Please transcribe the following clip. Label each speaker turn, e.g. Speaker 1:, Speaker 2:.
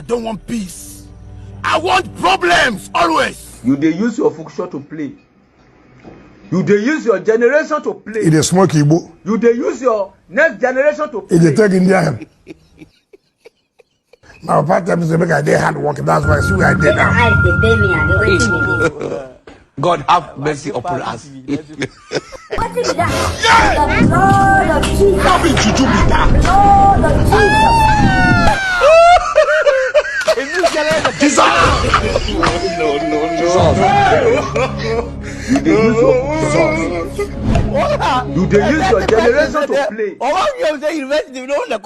Speaker 1: I don't want peace. I want problems always.
Speaker 2: You dey use your function to play. You dey use your generation to play.
Speaker 3: It is smoky Igbo.
Speaker 2: You dey use your next generation to play.
Speaker 3: It is take India. My part time is make I dey hard work. That's why I see where I did now.
Speaker 1: God have mercy upon us.
Speaker 4: What is that? The blood of Jesus.
Speaker 1: How did Juju be that?
Speaker 4: Blood of Jesus.
Speaker 1: Jesus!
Speaker 2: You dey use your you dey use your generation to play.
Speaker 5: Oh, you say university, you know the